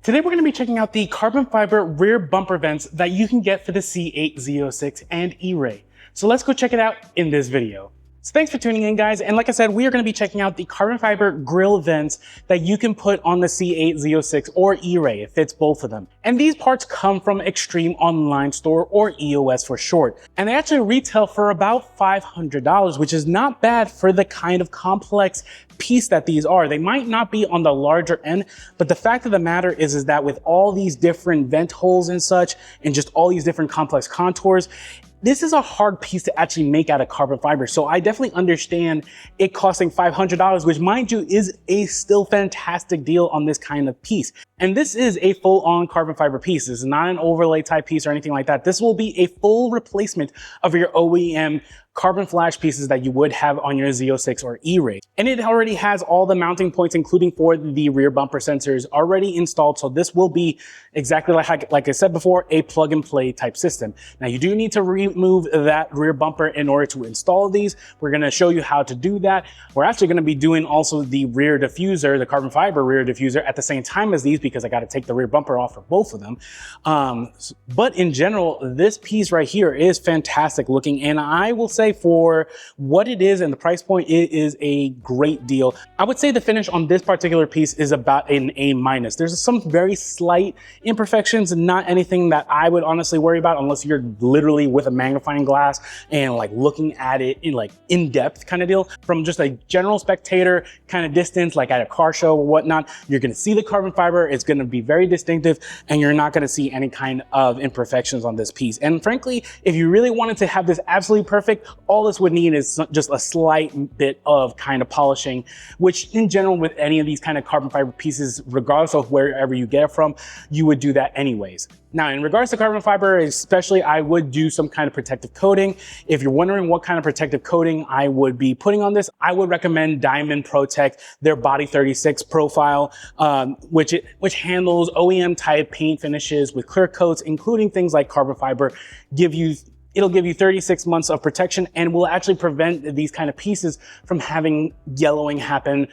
Today we're going to be checking out the carbon fiber rear bumper vents that you can get for the C8 Z06 and Eray. So let's go check it out in this video. So thanks for tuning in, guys. And like I said, we are going to be checking out the carbon fiber grille vents that you can put on the C8 Z06 or Eray. It fits both of them. And these parts come from Extreme Online Store, or EOS for short. And they actually retail for about $500, which is not bad for the kind of complex piece that these are. They might not be on the larger end, but the fact of the matter is that with all these different vent holes and such, and just all these different complex contours, this is a hard piece to actually make out of carbon fiber. So I definitely understand it costing $500, which mind you is a still fantastic deal on this kind of piece. And this is a full-on carbon fiber piece. This is not an overlay type piece or anything like that. This will be a full replacement of your OEM carbon flash pieces that you would have on your Z06 or Eray. And it already has all the mounting points, including for the rear bumper sensors, already installed. So this will be exactly like I said before, a plug and play type system. Now you do need to remove that rear bumper in order to install these. We're gonna show you how to do that. We're actually gonna be doing also the rear diffuser, the carbon fiber rear diffuser at the same time as these, because I gotta take the rear bumper off for both of them. But in general, this piece right here is fantastic looking. And I will say for what it is and the price point, it is a great deal. I would say the finish on this particular piece is about an A-. There's some very slight imperfections, not anything that I would honestly worry about unless you're literally with a magnifying glass and like looking at it in like in-depth kind of deal. From just a general spectator kind of distance, like at a car show or whatnot, you're gonna see the carbon fiber. It's gonna be very distinctive and you're not gonna see any kind of imperfections on this piece. And frankly, if you really wanted to have this absolutely perfect, all this would need is just a slight bit of kind of polishing, which in general with any of these kind of carbon fiber pieces, regardless of wherever you get it from, you would do that anyways. Now, in regards to carbon fiber, especially, I would do some kind of protective coating. If you're wondering what kind of protective coating I would be putting on this, I would recommend Diamond Protech, their Body 36 profile, which handles OEM type paint finishes with clear coats, including things like carbon fiber. It'll give you 36 months of protection and will actually prevent these kind of pieces from having yellowing happen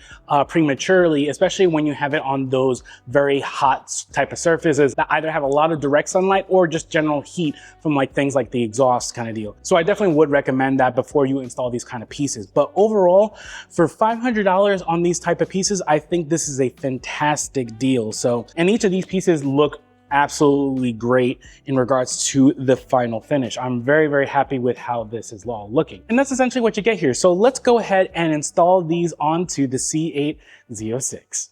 prematurely, especially when you have it on those very hot type of surfaces that either have a lot of direct sunlight or just general heat from like things like the exhaust kind of deal. So I definitely would recommend that before you install these kind of pieces. But overall, for $500 on these type of pieces, I think this is a fantastic deal. So, and each of these pieces look absolutely great in regards to the final finish. I'm very, very happy with how this is all looking. And that's essentially what you get here. So let's go ahead and install these onto the C8 Z06.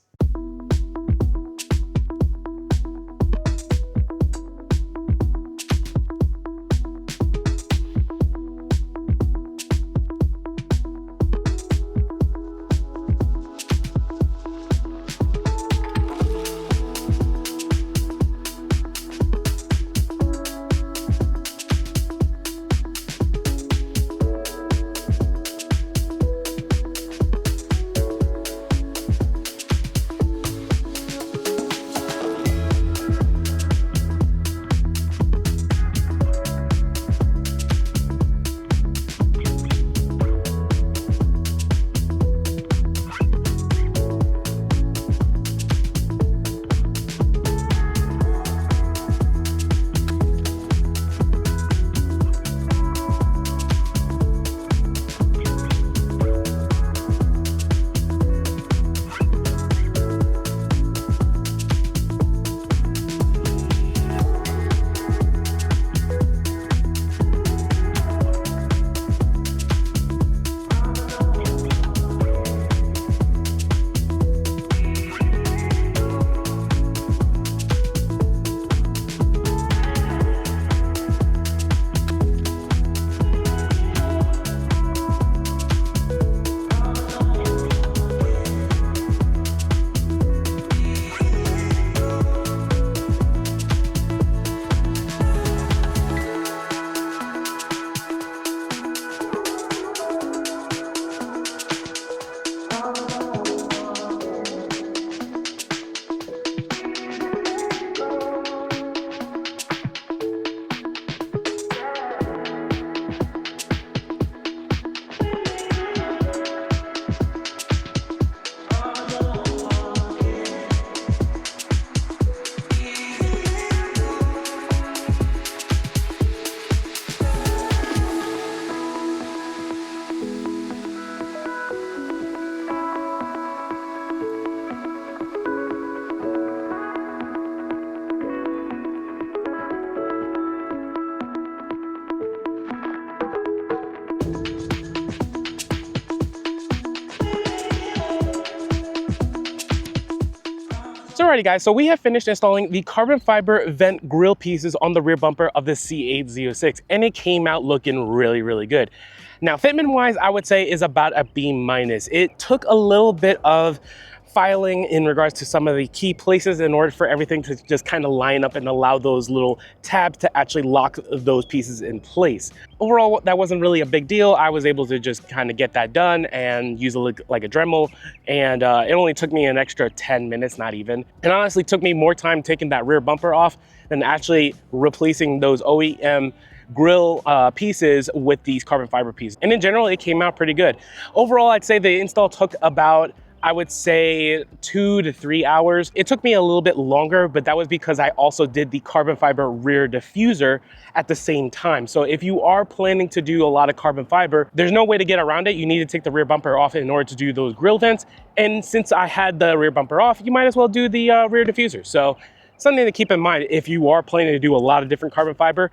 Alrighty guys, so we have finished installing the carbon fiber vent grille pieces on the rear bumper of the C8 Z06, and it came out looking really good. Now, fitment wise, I would say is about a B-. It took a little bit of filing in regards to some of the key places in order for everything to just kind of line up and allow those little tabs to actually lock those pieces in place. Overall, that wasn't really a big deal. I was able to just kind of get that done and use like a Dremel, and it only took me an extra 10 minutes, not even. It honestly took me more time taking that rear bumper off than actually replacing those OEM grill pieces with these carbon fiber pieces. And in general, it came out pretty good. Overall, I'd say the install took about, I would say, 2 to 3 hours. It took me a little bit longer, but that was because I also did the carbon fiber rear diffuser at the same time. So if you are planning to do a lot of carbon fiber, there's no way to get around it. You need to take the rear bumper off in order to do those grill vents. And since I had the rear bumper off, you might as well do the rear diffuser. So something to keep in mind if you are planning to do a lot of different carbon fiber.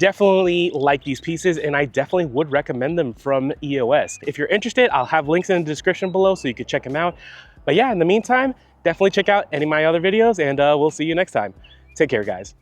Definitely like these pieces, and I definitely would recommend them from EOS. If you're interested, I'll have links in the description below so you can check them out. But yeah, in the meantime, definitely check out any of my other videos, and we'll see you next time. Take care, guys.